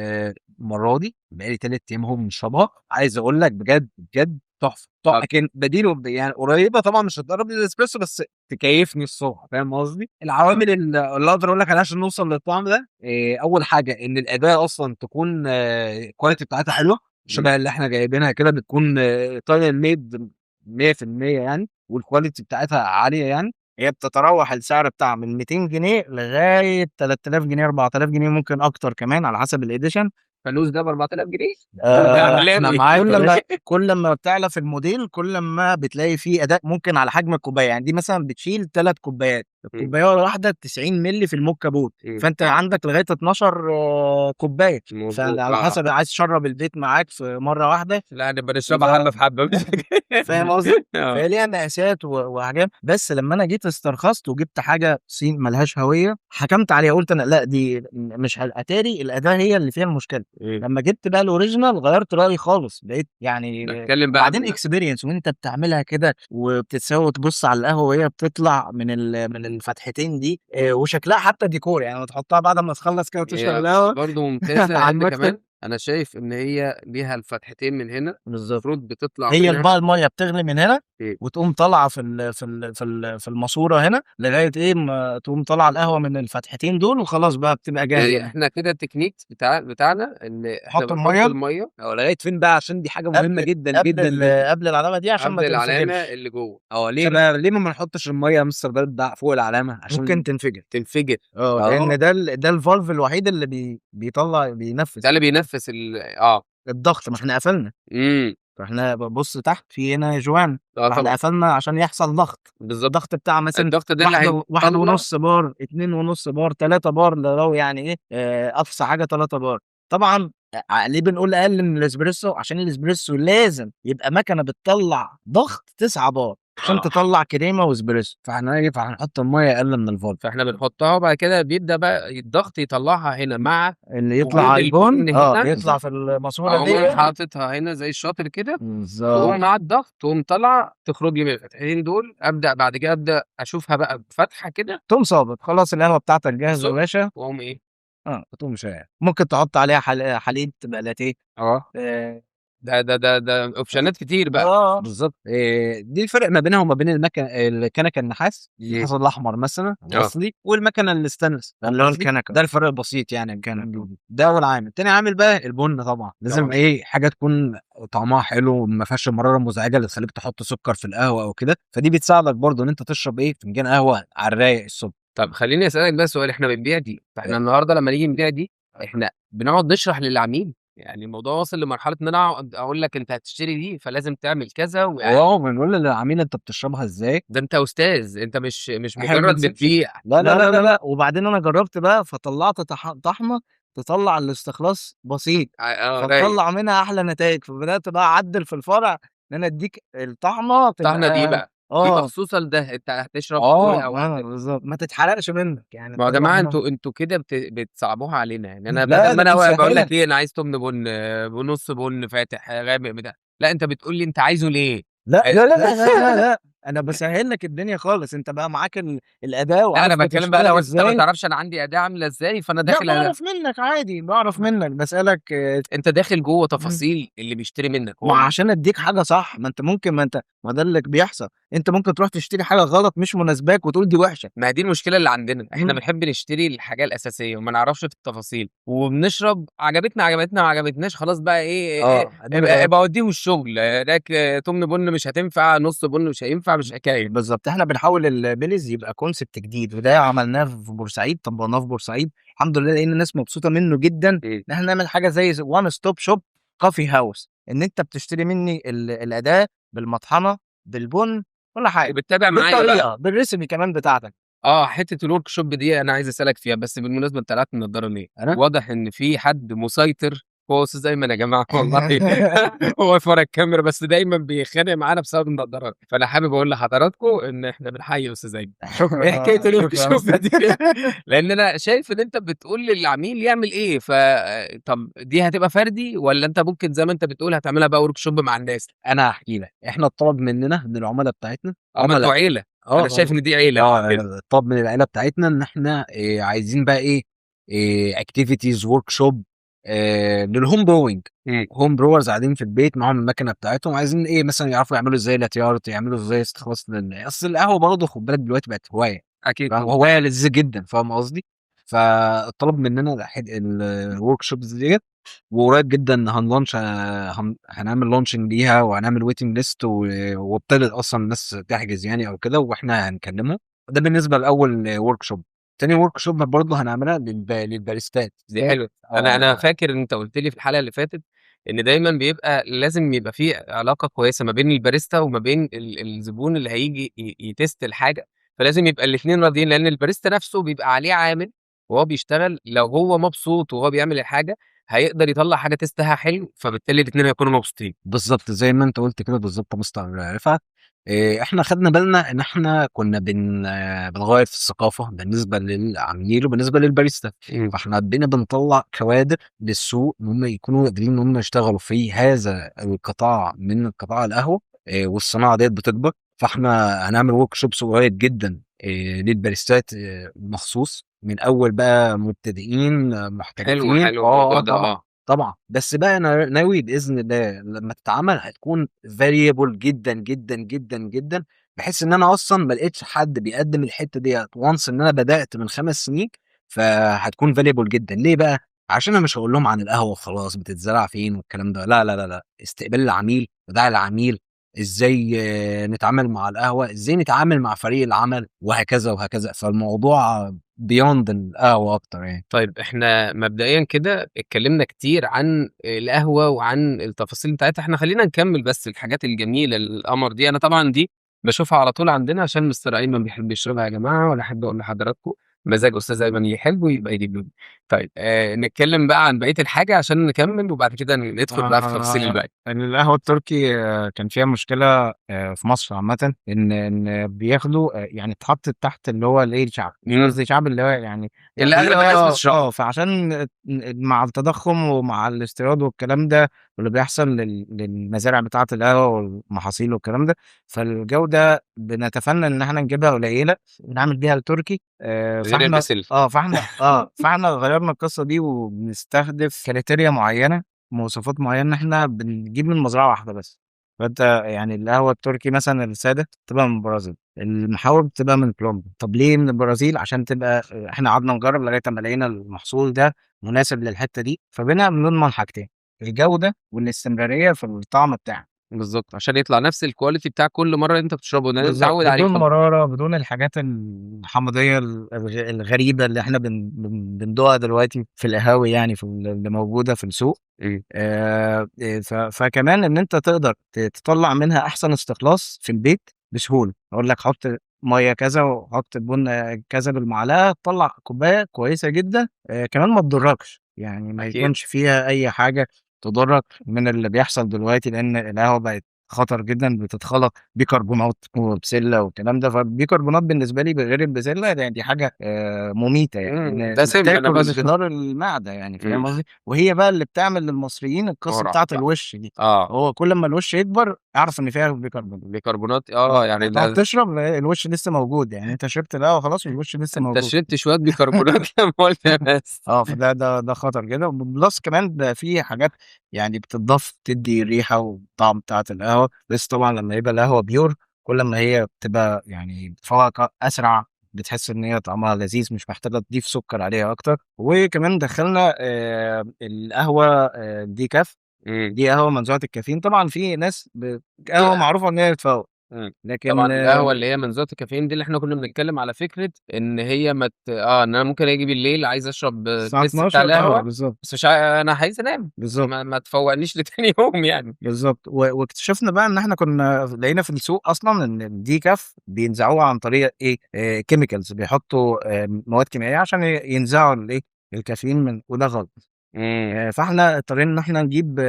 Speaker 3: المره دي بقالي 3 ايام اهو بنشربها، عايز اقول لك بجد بجد تحفه تحفه. لكن بديله يعني قريبه طبعا، مش هتقرب للاسبريسو بس تكيفني الصبح، فاهم قصدي؟ العوامل اللي اقدر اقول لك عليها عشان نوصل للطعم ده، اول حاجه ان الاداه اصلا تكون الكواليتي بتاعتها حلوه، شبه اللي احنا جايبينها كده، بتكون ايطاليان ميد 100% يعني، والكواليتي بتاعتها عاليه يعني.
Speaker 2: هي بتتراوح السعر بتاعها من 200 جنيه لغايه 3000 جنيه 4000 جنيه، ممكن اكتر كمان على حسب الاديشن.
Speaker 1: فلوس ده ب 4000 جنيه.
Speaker 3: احنا معاك.
Speaker 2: كل ما بتعلى في الموديل، كل ما بتلاقي فيه اداء ممكن على حجم الكوبايه، يعني دي مثلا بتشيل 3 كوبايات، الكوبايه الواحده 90 مللي في الموكا بوت، فانت عندك لغايه 12 كوبايه،
Speaker 1: مضبوط.
Speaker 2: فعلى حسب عايز تشرب البيت معاك في مره واحده.
Speaker 1: لا نبقى نشربها حبه في حبه
Speaker 2: فاهم قصدي؟ فهي ليها مقاسات وحاجات، بس لما انا جيت استرخصت وجبت حاجه صين ملهاش هويه حكمت عليها، قلت انا لا دي مش اتاري الاداه هي اللي فيها المشكله. لما جبت بقى الاوريجينال غيرت رايي خالص، بقيت يعني
Speaker 1: نتكلم بقى
Speaker 2: بعدين اكسبيرينس وانت بتعملها كده وبتتساوي تبص على القهوه وهي بتطلع من الفتحتين دي، وشكلها حتى ديكور يعني تحطها بعد ما تخلص كده وتشرب القهوه
Speaker 1: برضه ممتازه
Speaker 2: على
Speaker 1: لان
Speaker 2: المكتب.
Speaker 1: كمان انا شايف ان هي ليها الفتحتين من هنا
Speaker 2: بالظبط،
Speaker 1: المفروض بتطلع
Speaker 2: هي
Speaker 1: منها
Speaker 2: بقى الميه بتغلي من هنا
Speaker 1: إيه.
Speaker 2: وتقوم طالعه في الماسوره هنا لغايه ايه ما تقوم طالعه القهوه من الفتحتين دول، وخلاص بقى بتبقى جاهزه.
Speaker 1: يعني احنا كده التكنيك بتاعنا ان احنا
Speaker 2: تحط
Speaker 1: بنحط
Speaker 2: الميه
Speaker 1: الميه
Speaker 3: هو لغايه فين بقى؟ عشان دي حاجه مهمه جدا جدا جدا.
Speaker 2: قبل العلامه دي عشان ما
Speaker 1: قبل العلامه
Speaker 2: تنفجرش،
Speaker 1: اللي جوه
Speaker 3: ليه بقى؟ ليه ما نحطش الميه يا مستر بلد فوق العلامه؟ عشان
Speaker 2: ممكن تنفجر.
Speaker 1: تنفجر.
Speaker 2: لان ده الفالف الوحيد اللي بيطلع بينفذ
Speaker 1: ده اللي بينفس
Speaker 2: الضغط، ما احنا قفلنا،
Speaker 1: امم
Speaker 2: فاحنا بص تحت في هنا جوان، فاحنا
Speaker 1: طبعا
Speaker 2: قفلنا عشان يحصل ضغط.
Speaker 1: بالظبط.
Speaker 2: الضغط بتاع مثلا
Speaker 1: الضغط ده اللي
Speaker 2: واحد
Speaker 1: هيطلع
Speaker 2: ونص بار، 2.5 بار، 3 بار، لو يعني ايه اقصى حاجه 3 بار. طبعا ليه بنقول اقل من الاسبريسو؟ عشان الاسبريسو لازم يبقى مكنه بتطلع ضغط 9 بار عشان تطلع كريمه واسبريسو.
Speaker 3: فاحنا ينفع هنحط الميه اقل من الفولت،
Speaker 1: فاحنا بنحطها وبعد كده بيبدا بقى الضغط يطلعها هنا مع
Speaker 2: اللي يطلع
Speaker 1: وجود
Speaker 2: ايقون
Speaker 1: البن هنا
Speaker 2: يطلع في الماسوره
Speaker 1: اقوم
Speaker 2: دي
Speaker 1: حاططها هنا زي الشاطر كده
Speaker 2: بالظبط.
Speaker 1: تقوم مع الضغط تقوم طالعه تخرج لي من الفتحتين دول، ابدا بعد كده ابدا اشوفها بقى بفتحه كده
Speaker 2: تقوم صابت خلاص القهوه بتاعتك جاهزه يا باشا.
Speaker 1: واقوم ايه
Speaker 2: تقوم شاي، ممكن تحط عليها حليب تبقى لاتيه.
Speaker 3: اه
Speaker 1: ده اوبشنات كتير بقى.
Speaker 3: بالظبط. دي الفرق ما بينها وما بين الكنكه النحاس، النحاس الاحمر مثلا الاصلي، والمكنه الستانلس
Speaker 2: اللي هو الكنكه.
Speaker 3: ده الفرق البسيط يعني. الكنكه ده اول عامل. تاني عامل بقى البن طبعا لازم ايه حاجه تكون طعمها حلو ما فيهاش مراره مزعجه اللي تخليك تحط سكر في القهوه او كده، فدي بتساعدك برضو ان انت تشرب ايه فنجان قهوه على الرايق الصبح.
Speaker 1: طب خليني اسالك بقى سؤال، احنا بنبيع دي، فاحنا النهارده لما نيجي نبيع دي احنا بنقعد نشرح للعميل؟ يعني الموضوع واصل لمرحله ان انا اقعد اقول لك انت هتشتري دي فلازم تعمل كذا
Speaker 3: بنقول للعميل انت بتشربها ازاي.
Speaker 1: ده انت استاذ، انت مش
Speaker 3: إحنا ما
Speaker 1: مجرد
Speaker 3: بنسيبش.
Speaker 1: بتبيع.
Speaker 2: لا وبعدين انا جربت بقى فطلعت طحنه تطلع الاستخلاص بسيط،
Speaker 1: رايق.
Speaker 2: فتطلع منها احلى نتائج، فبدات بقى اعدل في الفرع ان انا اديك الطحنه
Speaker 1: الطحنه دي بقى دي مخصوصه لده، انت هتشرب
Speaker 2: بالظبط ما تتحرقش منك يعني.
Speaker 1: ما يا جماعه انتوا كده بتصعبوها علينا يعني. انا
Speaker 3: لا،
Speaker 1: بدل ما انا
Speaker 3: بنسهلها.
Speaker 1: بقول لك ايه انا عايز تمن بن بنص بن فاتح غامق بتاع، لا انت بتقول لي انت عايزه ليه؟
Speaker 2: لا انا بسهل لك الدنيا خالص، انت بقى معاك الاداه
Speaker 1: لا
Speaker 2: وعارف
Speaker 1: انا بتكلم بقى
Speaker 2: بتشتغل
Speaker 1: لو انت ما
Speaker 2: ازاي.
Speaker 1: تعرفش انا عندي اداه عامله ازاي فانا
Speaker 2: لا
Speaker 1: داخل
Speaker 2: بعرف منك عادي، بعرف منك بسالك
Speaker 1: انت داخل جوه تفاصيل اللي بيشتري منك
Speaker 2: ما عشان اديك حاجه صح. ما انت ممكن ما ده اللي بيحصل، انت ممكن تروح تشتري حاجه غلط مش مناسباك وتقول دي وحشه.
Speaker 1: ما هي دي المشكله اللي عندنا، احنا بنحب نشتري الحاجه الاساسيه وما نعرفش في التفاصيل وبنشرب عجبتنا ما عجبتناش خلاص بقى ايه ابقى اوديهم الشغل هناك تمن بن مش هتنفع، نص بن مش هينفع، مش حكايه.
Speaker 2: بالظبط، احنا بنحاول البيلز يبقى كونسبت جديد، وده عملناه في بورسعيد، طبقناه في بورسعيد الحمد لله، لان الناس مبسوطه منه جدا. ان احنا نعمل حاجه زي وان ستوب شوب كافي هاوس، ان انت بتشتري مني الاداه بالمطحنه بالبن كل حاجه
Speaker 1: بتتابع معايا بقى
Speaker 2: بالريسبي كمان بتاعتك.
Speaker 1: حته الورك شوب دي انا عايز اسالك فيها، بس بالمناسبه انت قلعت النضاره ليه؟
Speaker 3: أنا؟
Speaker 1: واضح ان في حد مسيطر، هو استاذ ايمن يا جماعه والله هو واقف ورا الكاميرا بس دايما بيتخانق معانا بسبب النضارات، فانا حابب اقول لحضراتكم ان احنا بنحيي استاذ ايمن.
Speaker 2: شكرا.
Speaker 1: ايه حكايه الورك شوب دي؟ لان انا شايف ان انت بتقول للعميل يعمل ايه، طب دي هتبقى فردي ولا انت ممكن زي ما انت بتقول هتعملها بقى ورك شوب مع الناس؟
Speaker 3: انا هحكي لك. احنا الطلب مننا من العملاء بتاعتنا
Speaker 1: ما انتوا عيله، انا شايف ان دي عيله
Speaker 3: الطلب من العيله بتاعتنا ان احنا عايزين بقى ايه اكتيفيتيز ورك شوب للهوم بروينج. هوم بروورز قاعدين في البيت معاهم المكنه بتاعتهم، عايزين ايه مثلا يعرفوا يعملوا ازاي لاتيارت، يعملوا ازاي استخلاص اصل القهوه برضه خد بالك دلوقتي بقت هوايه،
Speaker 1: اكيد
Speaker 3: هوايه لذيذه جدا، فاهم قصدي؟ فالطلب مننا الورك شوبز ديت، وقريب جدا هنلانش هنعمل لانشنج ليها وهنعمل ويتنج ليست وابتدت اصلا الناس تحجز يعني او كده واحنا هنكلمهم. ده بالنسبه لاول ورك شوب. تاني ورك شوب برضه هنعملها للباريستات.
Speaker 1: دي حلوه. انا فاكر ان انت قلت لي في الحلقه اللي فاتت ان دايما بيبقى لازم يبقى في علاقه كويسه ما بين الباريستا وما بين الزبون اللي هيجي يتست الحاجه، فلازم يبقى الاتنين راضيين، لإن الباريستا نفسه بيبقى عليه عامل وهو بيشتغل، لو هو مبسوط وهو بيعمل الحاجة هيقدر يطلّع حاجة تيستها حلو، فبالتالي الاتنين هيكونوا مبسوطين.
Speaker 3: بالضبط، زي ما أنت قُلت كده بالضبط يا مستر رفعت. إحنا خدنا بالنا إن إحنا كنا بنغيّر في الثقافة بالنسبة للعميل وبالنسبة للباريستا، فإحنا بقينا بنطلّع كوادر للسوق إن هم يكونوا قادرين إن هم يشتغلوا في هذا القطاع من قطاع القهوة، والصناعة ديّة بتكبر، فإحنا هنعمل workshops قريب جدًا للباريستات مخصوص، من أول بقى مبتدئين
Speaker 1: حلو،
Speaker 3: محترفين.
Speaker 1: حلو الموضوع ده
Speaker 3: طبعًا.
Speaker 1: آه.
Speaker 3: طبعًا، بس بقى أنا ناوي بإذن الله لمّا تتعمل هتكون variable جدًا، جدًا، جدًا، جدًا، بحيث إن أنا أصلًا ما لقيتش حد بيقدّم الحتّة ديّة once إن أنا بدأت من 5 سنين، فهتكون variable جدًا. ليه بقى؟ عشان أنا مش هاقول لهم عن القهوة وخلاص بتتزرع فين والكلام ده، لا، لا، لا، لأ، استقبال العميل، وداع العميل، إزاي نتعامل مع القهوة، إزاي نتعامل مع فريق العمل، وهكذا، وهكذا، فالموضوع beyond القهوة أكتر يعني.
Speaker 1: طيب إحنا مبدئيًا كده اتكلّمنا كتير عن القهوة وعن التفاصيل بتاعتها، إحنا خلّينا نكمّل بس الحاجات الجميلة القمر دي، أنا طبعًا دي باشوفها على طول عندنا عشان مستر أيمن بيحب يشربها يا جماعة، وأنا أحب أقول لحضراتكم مزاج أستاذ أيمن يحب يبقى يجيب لنا. طيب نتكلّم بقى عن بقية الحاجة عشان نكمّل وبعد كده ندخل بقى في تفاصيل الباقي.
Speaker 2: القهوة التركي كان فيها مشكلة في مصر عامةً، إن بياخدوا يعني اتحطّت تحت اللي هو الإيه، الشعب، مش
Speaker 1: إمم.
Speaker 2: قصدي شعب اللي هو يعني
Speaker 1: اللي أغلب الناس بتشربها.
Speaker 2: فعشان مع التضخُّم ومع الاستيراد والكلام ده واللي بيحصل للمزارع بتاعة القهوة والمحاصيل والكلام ده، فالجودة بنتفنّن إن إحنا نجيبها قليلة ونعمل بيها التركي.
Speaker 1: غير
Speaker 2: فإحنا
Speaker 1: البسل.
Speaker 2: فإحنا غيّرنا القصة دي وبنستهدف كريتيريا معيّنة، مواصفات معيّنة إن إحنا بنجيب من مزرعة واحدة بس. فأنت يعني القهوة التركي مثلًا السادة بتبقى من البرازيل، المحاوّج بتبقى من كولومبيا. طب ليه من البرازيل؟ عشان تبقى إحنا قعدنا نجرّب لغاية أمّا لقينا المحصول ده مناسب للحتّة دي، فبقينا بنضمن حاجتين، الجودة والاستمرارية في الطعم بتاعها.
Speaker 1: بالضبط، عشان يطلع نفس الquality بتاع كل مرّة أنت بتشربه، لإن أنت
Speaker 2: بالضبط،
Speaker 1: متعوّد عليه
Speaker 2: بدون
Speaker 1: خلاص.
Speaker 2: مرارة، بدون الحاجات الحمضية الغريبة اللي إحنا بندوقها دلوقتي في القهاوي يعني اللي موجودة في السوق.
Speaker 1: إمم.
Speaker 2: فكمان إن أنت تقدر تطلّع منها أحسن استخلاص في البيت بسهولة، أقول لك حُط مَيّة كذا وحُط بُن كذا بالمعلقة، تطلّع كوباية كويسة جدًا، كمان ما تضرّكش، يعني ما
Speaker 1: أكيد.
Speaker 2: يكونش فيها أي حاجة تضرّك من اللي بيحصل دلوقتي، لإن القهوة بقت خطر جدًا، بتتخلط بيكربونات وبسلة والكلام ده، فالبيكربونات بالنسبة لي بغير البسلة يعني دي حاجة مميتة يعني، إنها
Speaker 1: دسم أنا
Speaker 2: بتاكل جدار المعدة يعني، فاهم
Speaker 1: إمم.
Speaker 2: قصدي؟ وهي بقى اللي بتعمل للمصريين القصة
Speaker 1: قرع
Speaker 2: بتاعة
Speaker 1: بقى.
Speaker 2: الوِش دي،
Speaker 1: آه.
Speaker 2: هو كل أمّا الوِش يكبر اعرف إن فيها بيكربونات.
Speaker 1: بيكربونات يعني
Speaker 2: هتقعد تشرب الوِش لسه موجود، يعني أنت شربت القهوة خلاص والوِش لسه
Speaker 1: أنت
Speaker 2: موجود.
Speaker 1: شربت شوية بيكربونات لمّا قُلت بس.
Speaker 2: فده خطر جدًا، plus كمان ده في حاجات يعني بتضاف تدّي الريحة والطعم بتاعة القهوة، بس طبعًا لمّا يبقى القهوة pure كل ما هي بتبقى يعني فواقة أسرع، بتحس إن هي طعمها لذيذ مش محتاجة تضيف سُكّر عليها أكتر، وكمان دخّلنا القهوة decaf.
Speaker 1: إمم.
Speaker 2: دي قهوة منزوعة الكافيين، طبعًا في ناس قهوة
Speaker 1: في
Speaker 2: معروفة إن هي بتفوّق،
Speaker 1: إمم. طبعًا
Speaker 2: لكن
Speaker 1: القهوة اللي هي منزوعة الكافيين دي اللي إحنا كنا بنتكلم على فكرة إن هي ما إن أنا ممكن آجي بالليل عايز أشرب
Speaker 2: الساعة
Speaker 1: التيست بتاع
Speaker 2: 12:00
Speaker 1: القهوة،
Speaker 2: بالضبط،
Speaker 1: بس مش أنا عايز أنام،
Speaker 2: بالضبط.
Speaker 1: ما تفوّقنيش لتاني يوم يعني.
Speaker 2: بالضبط، واكتشفنا بقى إن إحنا كنا لقينا في السوق أصلًا إن الديكاف بينزعوها عن طريق إيه، chemicals بيحطّوا مواد كيميائية عشان ينزعوا الإيه، الكافيين وده غلط.
Speaker 1: إمم.
Speaker 2: فإحنا اضطرينا إن إحنا نجيب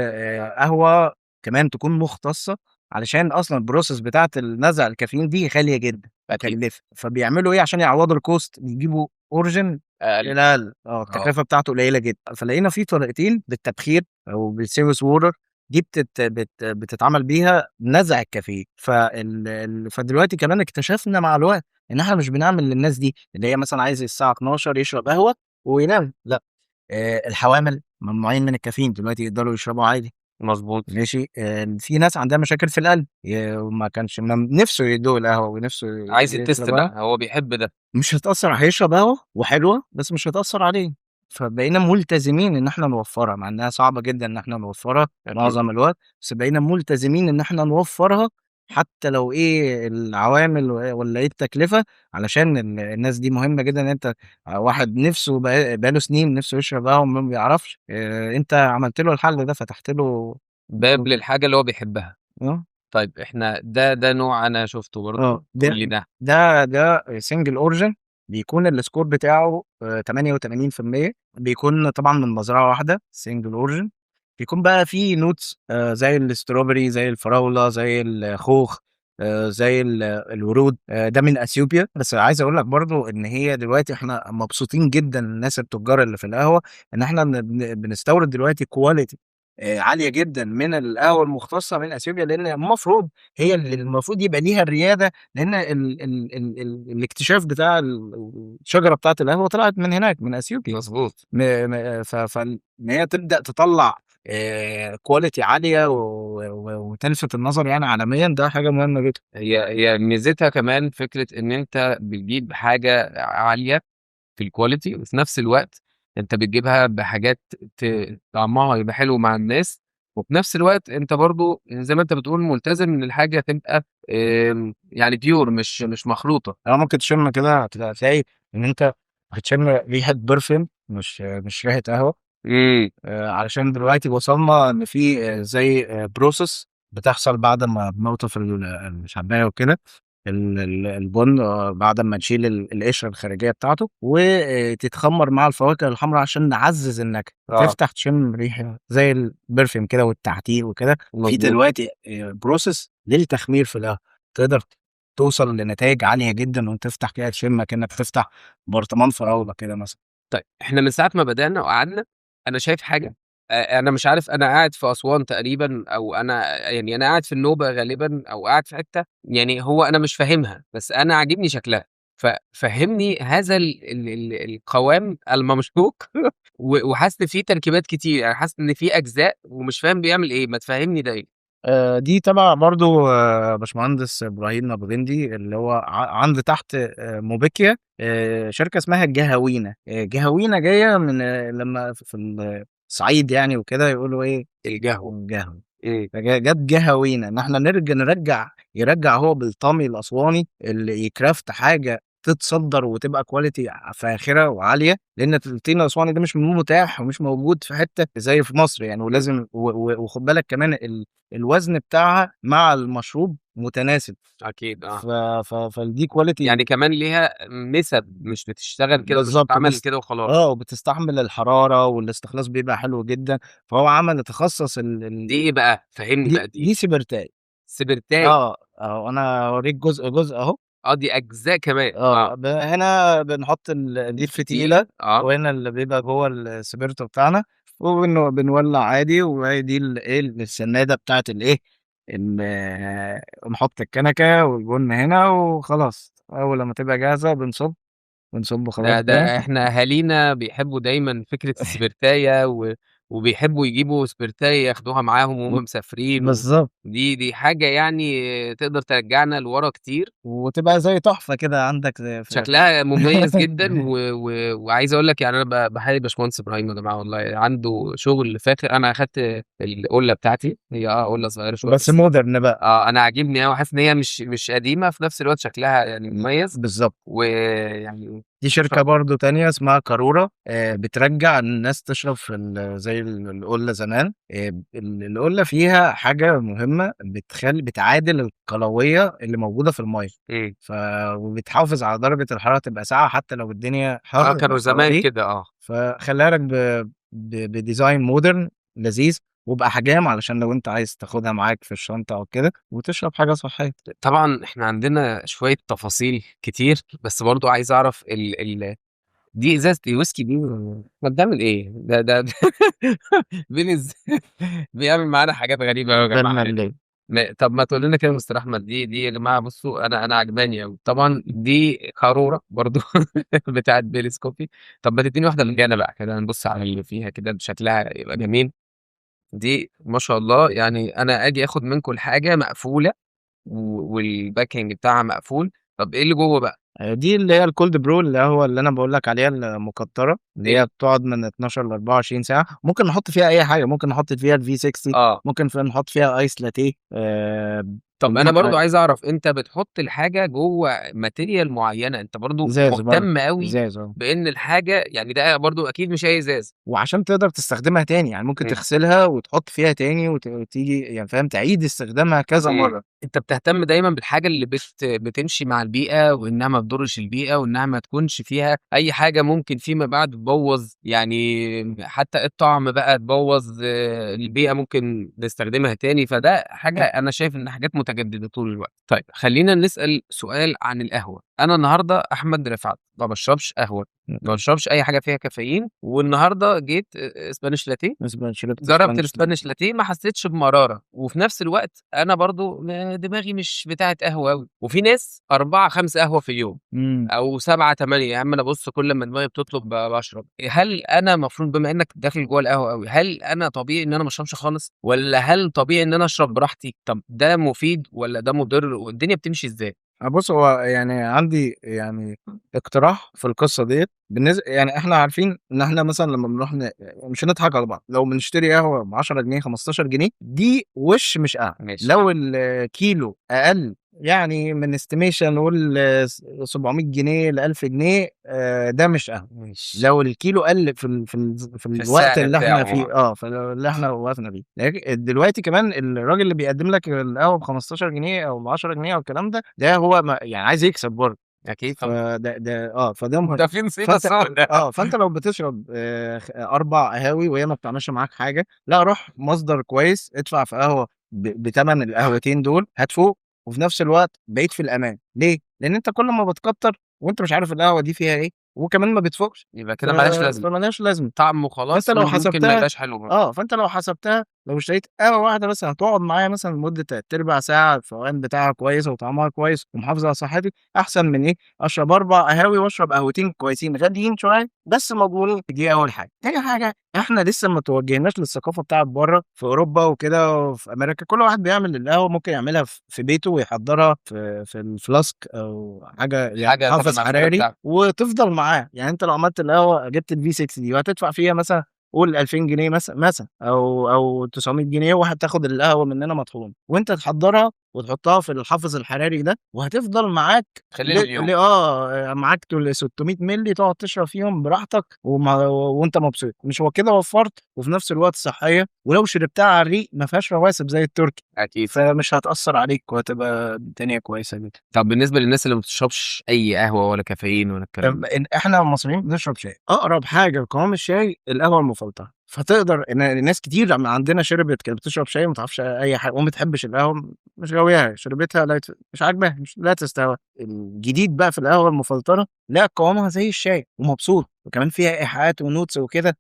Speaker 2: قهوة كمان تكون مختصة، علشان أصلًا الprocess بتاعة نزع الكافيين دي غالية جدًا،
Speaker 1: أكيد.
Speaker 2: مكلفة، فبيعملوا إيه عشان يعوّضوا الcost بيجيبوا origin
Speaker 1: أقل.
Speaker 2: الأقل،
Speaker 1: آه.
Speaker 2: التكلفة بتاعته قليلة جدًا، فلقينا في طريقتين بالتبخير أو بالSerious water دي بتتعمل بيها نزع الكافيين، فدلوقتي كمان اكتشفنا مع الوقت إن إحنا مش بنعمل للناس دي، اللي هي مثلًا عايز الساعة 12:00 يشرب قهوة وينام، لأ. الحوامل ممنوعين من الكافيين، دلوقتي يقدروا يشربوا عادي،
Speaker 1: مضبوط.
Speaker 2: ماشي، في ناس عندها مشاكل في القلب، وما كانش نِفْسه يدوق القهوة ونِفْسه
Speaker 1: عايز التيست
Speaker 2: يشرب قهوة،
Speaker 1: بقى، هو بيحب ده.
Speaker 2: مش هتأثّر هيشرب قهوة وحلوة، بس مش هتأثّر عليه، فبقينا ملتزمين إن إحنا نوفّرها، مع إنها صعبة جدًا إن إحنا نوفّرها
Speaker 1: أكيد.
Speaker 2: معظم الوقت، بس بقينا ملتزمين إن إحنا نوفّرها حتى لو إيه العوامل والّا إيه التكلفة، علشان الناس دي مهمة جدًا إن أنت واحد نِفْسه بقى له سنين نِفْسه يشرب قهوة ما بيعرفش، أنت عملت له الحل ده، فتحت له
Speaker 1: باب للحاجة اللي هو بيحبها.
Speaker 2: آه،
Speaker 1: طيب إحنا ده نوع أنا شُفته برضه، قُل لي ده.
Speaker 2: ده single origin بيكون الscore بتاعه 88%، بيكون طبعًا من مزرعة واحدة single origin، بيكون بقى فيه notes زي الstrawberry، زي الفراولة، زي الخوخ، زي الورود، ده من أثيوبيا. بس عايز أقول لك برضه إن هي دلوقتي إحنا مبسوطين جدًا الناس التجار اللي في القهوة، إن إحنا بنستورد دلوقتي quality عالية جدًا من القهوة المختصة من أثيوبيا، لإن المفروض هي اللي المفروض يبقى ليها الريادة، لإن الاكتشاف بتاع الشجرة بتاعة القهوة طلعت من هناك من أثيوبيا.
Speaker 1: مضبوط.
Speaker 2: م م ف فإن هي تبدأ تطلّع quality عالية وتلفت النظر يعني عالميًا، ده حاجة مهمة جدًا.
Speaker 1: هي ميزتها كمان فكرة إن أنت بتجيب حاجة عالية في الquality، وفي نفس الوقت أنت بتجيبها بحاجات طعمها يبقى حلو مع الناس، وفي نفس الوقت أنت برضه زي ما أنت بتقول ملتزم إن الحاجة تبقى يعني pure مش مخلوطة.
Speaker 2: ممكن تشم كده هتلاقي إن أنت بتشم ريحة perfume، مش ريحة قهوة.
Speaker 1: إمم.
Speaker 2: علشان دلوقتي وصلنا إن في زي process بتحصل بعد ما بنقطف الحباية وكده، البُن بعد أمّا نشيل القشرة الخارجية بتاعته، وتتخمّر مع الفواكه الحمرا عشان نعزّز النكهة، تفتح تشم ريحة زي الperfume كده والتعتيق وكده. في
Speaker 1: مضبوط.
Speaker 2: دلوقتي process للتخمير في القهوة، تقدر توصل لنتايج عالية جدًا وأنت تفتح كده تشم أكنك بتفتح برطمان فراولة كده مثلًا.
Speaker 1: طيب إحنا من ساعة ما بدأنا وقعدنا، أنا شايف حاجة، أنا مش عارف أنا قاعد في أسوان تقريبًا أو أنا قاعد في النوبة غالبًا أو قاعد في حتة، يعني هو أنا مش فاهمها، بس أنا عاجبني شكلها، ففهّمني هذا القوام الممشوق وحاسس إن في تركيبات كتير، يعني حاسس إن في أجزاء ومش فاهم بيعمل إيه، ما تفهّمني ده إيه؟
Speaker 2: دي تبع برضه باشمهندس إبراهيم أبو جندي، اللي هو عنده تحت موبيكيا شركة اسمها الجهاوينا. جهاوينا جاية من لمّا في الصعيد يعني وكده يقولوا إيه،
Speaker 1: القهوة.
Speaker 2: الجهوة.
Speaker 1: إمم.
Speaker 2: جات جهاوينا إن إحنا يرجّع هو بالطمي الأسواني اللي يcraft حاجة تتصدّر وتبقى quality فاخرة وعالية، لإن الطين الأسواني ده مش متاح ومش موجود في حتة زي في مصر يعني، ولازم وخُد بالك كمان الوزن بتاعها مع المشروب متناسب.
Speaker 1: أكيد
Speaker 2: ف
Speaker 1: آه.
Speaker 2: ف فدي quality
Speaker 1: يعني كمان ليها نِسَب، مش بتشتغل كده، مش
Speaker 2: بالضبط،
Speaker 1: بتتعمل كده وخلاص.
Speaker 2: وبتستحمل الحرارة والاستخلاص بيبقى حلو جدًا، فهو عمل تخصّص
Speaker 1: دي إيه بقى؟ فهّمني بقى دي إيه؟
Speaker 2: دي سيبرتاي.
Speaker 1: سبرتاي.
Speaker 2: أنا هاورّيك جزء أهو.
Speaker 1: آه، دي أجزاء كمان. آه.
Speaker 2: هنا بنحط دي
Speaker 1: الفتيلة.
Speaker 2: الفتيلة،
Speaker 1: آه.
Speaker 2: وهنا اللي بيبقى جوّه السبرتو بتاعنا، بنولّع عادي، وهي دي إيه، السنادة بتاعة الإيه، ال نحط الكنكة والبُن هنا وخلاص، أول لمّا تبقى جاهزة بنصُب خلاص ده.
Speaker 1: ده إحنا أهالينا بيحبّوا دايمًا فكرة السبرتاية وبيحبّوا ييجوا سبرتاية ياخدوها معاهم
Speaker 2: و
Speaker 1: وهُم مسافرين
Speaker 2: بالضبط.
Speaker 1: دي حاجة يعني تقدر ترجّعنا لورا كتير.
Speaker 2: وتبقى زي تحفة كده عندك
Speaker 1: شكلها مميز جدًا وعايز أقول لك يعني أنا باحيي باشمهندس إبراهيم يا جماعة والله، عنده شغل فاخر. أنا أخدت القُلّة بتاعتي، هي قُلّة صغيرة شوية
Speaker 2: بس
Speaker 1: بس
Speaker 2: modern بقى.
Speaker 1: أنا عاجبني أوي، حاسس إن هي مش قديمة، في نفس الوقت شكلها يعني مميز،
Speaker 2: بالضبط.
Speaker 1: ويعني
Speaker 2: دي
Speaker 1: ما شاء
Speaker 2: شركة برضه تانية اسمها كارورا، بترجّع الناس تشرب في زي القُلّة زمان. القُلّة فيها حاجة مهمة بتعادل القلوية اللي موجودة في المَيّة،
Speaker 1: إمم.
Speaker 2: وبتحافظ على درجة الحرارة تبقى ساقعة حتى لو الدنيا حَر
Speaker 1: كانوا زمان
Speaker 2: حواليك،
Speaker 1: كده
Speaker 2: فخلّيها لك بdesign modern لذيذ، وبأحجام علشان لو أنت عايز تاخدها معاك في الشنطة أو كده، وتشرب حاجة صحية.
Speaker 1: طبعًا إحنا عندنا شوية تفاصيل كتير، بس برضه عايز أعرف دي إزازة الويسكي دي إحنا بنعمل إيه؟ ده بيعمل معانا حاجات غريبة أوي يا
Speaker 2: ده
Speaker 1: جماعة يعني.
Speaker 2: الملّاي.
Speaker 1: طب ما تقول لنا كده يا مستر أحمد، دي يا جماعة بُصّوا أنا عاجباني أوي، طبعًا دي قارورة برضه بتاعة بيليس كوفي. طب ما تدّيني واحدة مننا بقى كده نبُص على اللي فيها كده شكلها يبقى جميل. دي ما شاء الله يعني أنا آجي آخد منكم الحاجة مقفولة والpacking بتاعها مقفول، طب إيه اللي جوّه بقى؟
Speaker 2: دي اللي هي الcold brew اللي أنا باقول لك عليها المكترة، اللي هي
Speaker 1: إيه؟
Speaker 2: بتقعد من 12 ل24 ساعة، ممكن نحط فيها أي حاجة، ممكن نحط فيها الV60،
Speaker 1: آه.
Speaker 2: ممكن نحط فيها ice latte،
Speaker 1: طب أنا برضه
Speaker 2: أيوه.
Speaker 1: عايز أعرف أنت بتحط الحاجة جوّه material معيّنة، أنت برضه
Speaker 2: إزاز برضه،
Speaker 1: مهتم أوي
Speaker 2: إزاز
Speaker 1: بإن الحاجة يعني ده برضه أكيد مش أي إزاز.
Speaker 2: وعشان تقدر تستخدمها تاني، يعني ممكن
Speaker 1: إمم.
Speaker 2: تغسلها وتحط فيها تاني وتيجي يعني فاهم، تعيد استخدامها كذا مرّة.
Speaker 1: أنت بتهتم دايمًا بالحاجة اللي بتمشي مع البيئة، وإنها ما تضرش البيئة، وإنها ما تكونش فيها أي حاجة ممكن فيما بعد تبوّظ، يعني حتى الطعم بقى تبوّظ، البيئة ممكن نستخدمها تاني، فده حاجة أنا شايف إن حاجات متجددة طول الوقت. طيب خلّينا نسأل سؤال عن القهوة، أنا النهارده أحمد رفعت ما باشربش قهوة، ما باشربش أي حاجة فيها كافيين، والنهارده جيت Spanish latte
Speaker 2: بالنسبة شربت
Speaker 1: جرّبت
Speaker 2: Spanish
Speaker 1: الSpanish latte ما حسيتش بمرارة، وفي نفس الوقت أنا برضه دماغي مش بتاعة قهوة أوي، وفي ناس 4، 5 قهوة في اليوم
Speaker 2: إمم.
Speaker 1: أو 7، 8 يا عم أنا بُص كل أمّا دماغي بتطلب باشرب. هل أنا المفروض بما إنك داخل جوّه القهوة أوي، هل أنا طبيعي إن أنا ما اشربش خالص، والّا هل طبيعي إن أنا أشرب براحتي؟ طب ده مفيد والّا ده مُضر والدنيا بتمشي إزاي؟
Speaker 2: بُص، هو يعني عندي يعني اقتراح في القصة ديّة، يعني إحنا عارفين إن إحنا مثلًا لمّا بنروح مش هنضحك على بعض، لو بنشتري قهوة ب10 جنيه، 15 جنيه دي وِش مش قهوة،
Speaker 1: ماشي.
Speaker 2: لو الكيلو أقل يعني من estimation نقول 700 جنيه ل1000 جنيه ده مش قهوة.
Speaker 1: ماشي.
Speaker 2: لو الكيلو قَل في
Speaker 1: في
Speaker 2: الوقت
Speaker 1: السعر
Speaker 2: اللي إحنا
Speaker 1: بتاعه
Speaker 2: فيه اللي إحنا وقفنا فيه، دلوقتي كمان الراجل اللي بيقدّم لك القهوة ب15 جنيه أو ب10 جنيه أو الكلام ده هو يعني عايز يكسب برضه،
Speaker 1: أكيد طبعًا.
Speaker 2: فده مهم.
Speaker 1: ده في نصيبة
Speaker 2: فأنت
Speaker 1: سودا.
Speaker 2: فأنت لو بتشرب 4 قهاوي وهي ما بتعملش معاك حاجة، لأ روح مصدر كويس، ادفع في قهوة بتمن القهوتين دول، هتفوق وفي نفس الوقت بقيت في الأمان، ليه؟ لإن أنت كل ما بتكتّر وأنت مش عارف القهوة دي فيها إيه، وكمان ما بتفوقش،
Speaker 1: يبقى كده ما لهاش لازمة،
Speaker 2: فما لهاش لازمة.
Speaker 1: طعم
Speaker 2: فأنت
Speaker 1: وخلاص
Speaker 2: لو
Speaker 1: وممكن ما
Speaker 2: حسبتها
Speaker 1: يبقاش حلو برضه.
Speaker 2: فأنت لو حسبتها لو اشتريت قهوة واحدة بس هتقعد معايا مثلًا لمدة تلات أرباع ساعة، الفوقان بتاعها كويسة وطعمها كويس ومحافظة على صحتي، أحسن من إيه، أشرب 4 قهاوي وأشرب قهوتين كويسين غاليين شوية بس مضمونين، دي أول حاجة. تاني حاجة إحنا لسه ما توجهناش للثقافة بتاعة برّه، في أوروبا وكده وفي أمريكا كل واحد بيعمل القهوة ممكن يعملها في بيته ويحضّرها في الفلاسك أو حاجة يعني
Speaker 1: حاجة تاخد
Speaker 2: حافظ
Speaker 1: مع السعر
Speaker 2: حراري
Speaker 1: بتاعها.
Speaker 2: وتفضل معاه، يعني أنت لو عملت القهوة جبت الV6 دي وهتدفع فيها مثلًا قُل 2000 جنيه مثلًا أو 900 جنيه وهتاخد القهوة مننا مطحونة، وأنت تحضّرها وتحطها في الحافظ الحراري ده، وهتفضل معاك
Speaker 1: خلال اليوم.
Speaker 2: معاك 600 مِللي تقعد تشرب فيهم براحتك وأنت مبسوط، مش هو كده وفّرت وفي نفس الوقت صحية، ولو شربتها على الريق ما فيهاش رواسب زي التركي،
Speaker 1: أكيد.
Speaker 2: فمش هتأثّر عليك وهتبقى الدنيا كويسة جدًا.
Speaker 1: طب بالنسبة للناس اللي ما بتشربش أي قهوة ولا كافيين ولا الكلام ده؟
Speaker 2: إحنا المصريين بنشرب شاي، أقرب حاجة لقوام الشاي القهوة المفلتة، فتقدر إن ناس كتير عندنا كانت بتشرب شاي وما تعرفش أي حاجة وما بتحبش القهوة، مش غاوياها، شربتها مش عاجباها، لا تستهواها. الجديد بقى في القهوة المفلترة لأ قوامها زي الشاي ومبسوط، وكمان فيها إيحاءات وnotes وكده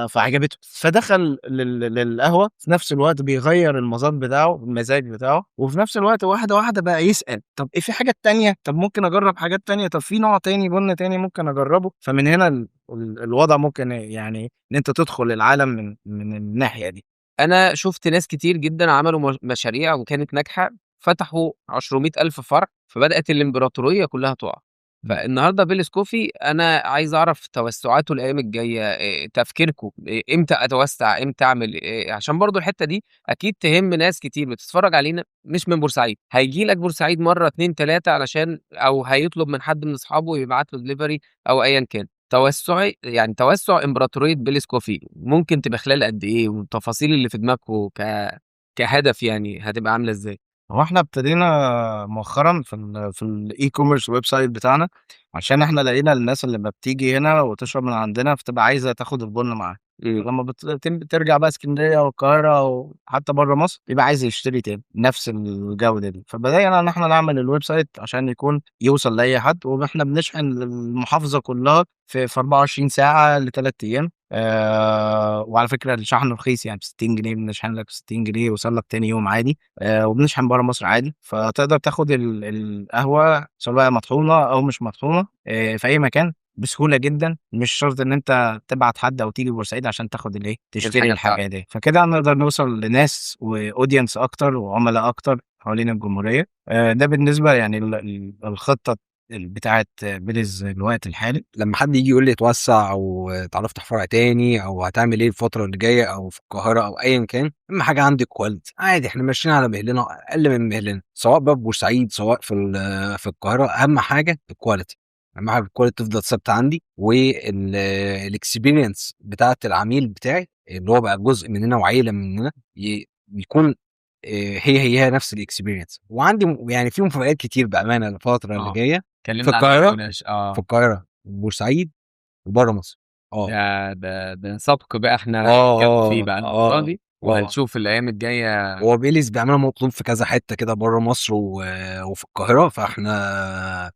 Speaker 2: فعجبته، فدخل للقهوة في نفس الوقت بيغيّر المذاق بتاعه، المزاج بتاعه، وفي نفس الوقت واحدة واحدة بقى يسأل طب في حاجات تانية، طب ممكن أجرّب حاجات تانية، طب في نوع تاني بُن تاني ممكن أجرّبه، فمن هنا الوضع ممكن يعني إن أنت تدخل العالم من الناحية دي.
Speaker 1: أنا شُفت ناس كتير جدًا عملوا مشاريع وكانت ناجحة، فتحوا 200.000 فرع، فبدأت الإمبراطورية كلّها تُقع.
Speaker 2: إمم.
Speaker 1: فالنهارده بيل سكوفي أنا عايز أعرف توسُّعاته الأيام الجاية، تفكيركم إمتى أتوسّع، إمتى أعمل، عشان برضه الحتّة دي أكيد تهِم ناس كتير بتتفرّج علينا مش من بورسعيد، هييجي لك بورسعيد مرّة، 2، 3 علشان أو هيطلب من حد من أصحابه يبعت له delivery أو أيًا كان. توسُّع إمبراطورية بيل سكوفي ممكن تبقى خلال قد إيه، والتفاصيل اللي في دماغكم كهدف يعني هتبقى عاملة إزاي؟
Speaker 2: هو إحنا ابتدينا مؤخرًا في الe-commerce website بتاعنا، عشان إحنا لقينا الناس اللي أمّا بتيجي هنا وتشرب من عندنا بتبقى عايزة تاخد البُن معاها،
Speaker 1: إمم.
Speaker 2: فلمّا ترجع بقى إسكندرية أو القاهرة أو حتى برّه مصر، بيبقى عايز يشتري تاني نفس الجودة دي، فبدأنا إن إحنا نعمل الwebsite عشان يكون يوصل لأي حد، وإحنا بنشحن المحافظة كلها في 24 ساعة ل3 أيام، وعلى فكرة الشحن رخيص يعني ب60 جنيه بنشحن لك ب60 جنيه يوصل لك تاني يوم عادي. وبنشحن برّه مصر عادي، فتقدر تاخد القهوة سواء بقى مطحونة أو مش مطحونة في أي مكان بسهولة جدًا، مش شرط إن أنت تبعت حد أو تيجي بورسعيد عشان تاخد تشتري
Speaker 1: الحاجة بتاعته.
Speaker 2: الحاجة دي، فكده هنقدر نوصل لناس وaudience أكتر وعُملا أكتر حوالين الجمهورية، ده بالنسبة يعني الخطة بتاعة بيلز الوقت الحالي.
Speaker 3: لما حد يجي يقول لي اتوسع او تعرف تفتح فرع تاني او هتعمل ايه الفتره اللي جايه او في القاهره او ايا كان، اهم حاجه عندي كواليتي. عادي احنا ماشيين على مهلنا اقل من مهلنا، سواء بقى في بورسعيد سواء في القاهره. اهم حاجه الكواليتي، اهم حاجه الكواليتي تفضل ثابته عندي، والاكسبيرينس بتاعت العميل بتاعي اللي هو بقى جزء مننا وعيله مننا يكون هي نفس الاكسبيرينس. وعندي يعني في مفاجآت كتير بامانه الفتره اللي جايه في
Speaker 1: اتكلمنا عنها
Speaker 3: القاهره،
Speaker 1: اه
Speaker 3: في القاهره وبورسعيد وبره مصر.
Speaker 1: ده سبق بقى احنا هنتكلم فيه
Speaker 3: اه
Speaker 1: بقى المرة
Speaker 3: اه
Speaker 1: دي،
Speaker 3: اه
Speaker 1: وهنشوف الأيام الجاية.
Speaker 3: هو بيليز بيعملها مطلوب في كذا حته كده بره مصر وفي القاهره، فاحنا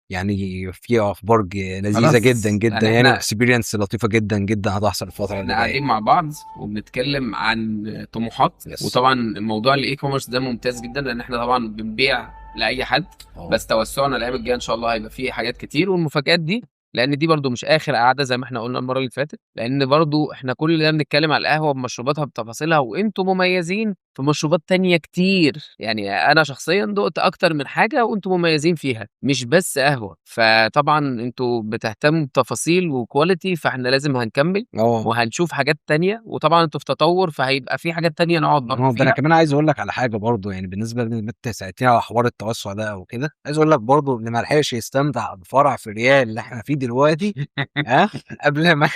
Speaker 3: يعني في اخبار لذيذه جدا
Speaker 1: خلاص
Speaker 3: جدا،
Speaker 1: يعني
Speaker 3: يعني
Speaker 1: احنا
Speaker 3: اكسبيرينس لطيفه جدا جدا هتحصل الفتره اللي
Speaker 1: قاعدين
Speaker 3: جايه.
Speaker 1: مع بعض وبنتكلم عن طموحات.
Speaker 3: يس.
Speaker 1: وطبعا موضوع الاي كوميرس ده ممتاز جدا، لان احنا طبعا بنبيع لاي حد، بس توسعنا الايام الجايه ان شاء الله هيبقى فيه حاجات كتير والمفاجآت دي، لان دي برضو مش اخر قعده زي ما احنا قلنا المره اللي فاتت، لان برضو احنا كل ده بنتكلم على القهوه بمشروباتها بتفاصيلها، وانتم مميزين في مشروبات تانية كتير. يعني انا شخصيا دقت اكتر من حاجه وانتم مميزين فيها، مش بس قهوه. فطبعا انتوا بتهتموا بتفاصيل وكواليتي، فاحنا لازم هنكمل وهنشوف حاجات تانية. وطبعا انتوا في تطور، فهيبقى في حاجات تانية نقعد برضه
Speaker 3: ده انا
Speaker 1: فيها.
Speaker 3: كمان عايز اقول لك على حاجه برضو، يعني بالنسبه ان انت سالتني على حوار التوسع ده او كده، عايز اقول لك برضو اللي ما لحقش يستمتع بفرع في الريال اللي احنا فيه دلوقتي ها قبل ما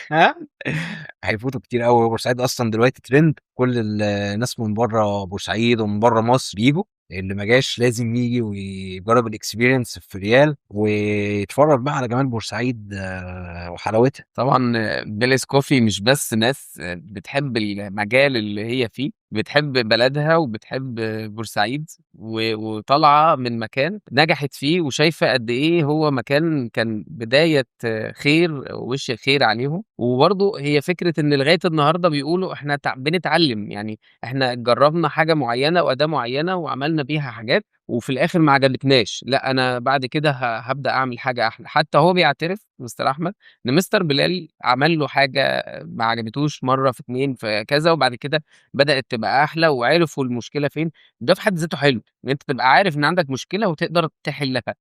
Speaker 3: هيفوتوا كتير قوي. بورسعيد اصلا دلوقتي ترند، كل الناس من بره بورسعيد ومن بره مصر بيجوا، اللي ما جاش لازم يجي ويجرب الاكسبيرينس في ريال ويتفرج بقى على جمال بورسعيد وحلاوتها.
Speaker 1: طبعا بيليس كوفي مش بس ناس بتحب المجال اللي هي فيه، بتحب بلدها وبتحب بورسعيد، وطالعة من مكان نجحت فيه، وشايفة قد ايه هو مكان كان بداية خير ووش خير عليهم. وبرضه هي فكرة ان لغاية النهاردة بيقولوا احنا بنتعلم، يعني احنا جربنا حاجة معينة وأداة معينة وعملنا بيها حاجات وفي الاخر ما عجبتناش، لا انا بعد كده هبدأ اعمل حاجة احلى. حتى هو بيعترف مستر احمد ان مستر بلال عمل له حاجه ما عجبتوش مره في اتنين في كذا، وبعد كده بدات تبقى احلى وعرفوا المشكله فين. ده في حد ذاته حلو ان انت تبقى عارف ان عندك مشكله وتقدر تحلها.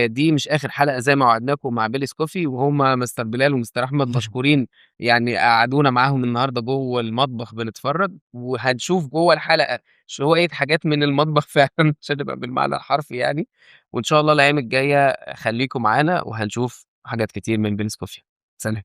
Speaker 1: دي مش اخر حلقه زي ما وعدناكم مع بيليس كوفي، وهما مستر بلال ومستر احمد مشكورين. يعني قعدونا معاهم النهارده جوه المطبخ بنتفرج، وهنشوف جوه الحلقه شويه حاجات من المطبخ فعلا عشان نبقى بالمعنى الحرفي يعني. وان شاء الله الايام الجايه خليكم معانا وهنشوف حاجات كتير من بيلز كوفي. سلام.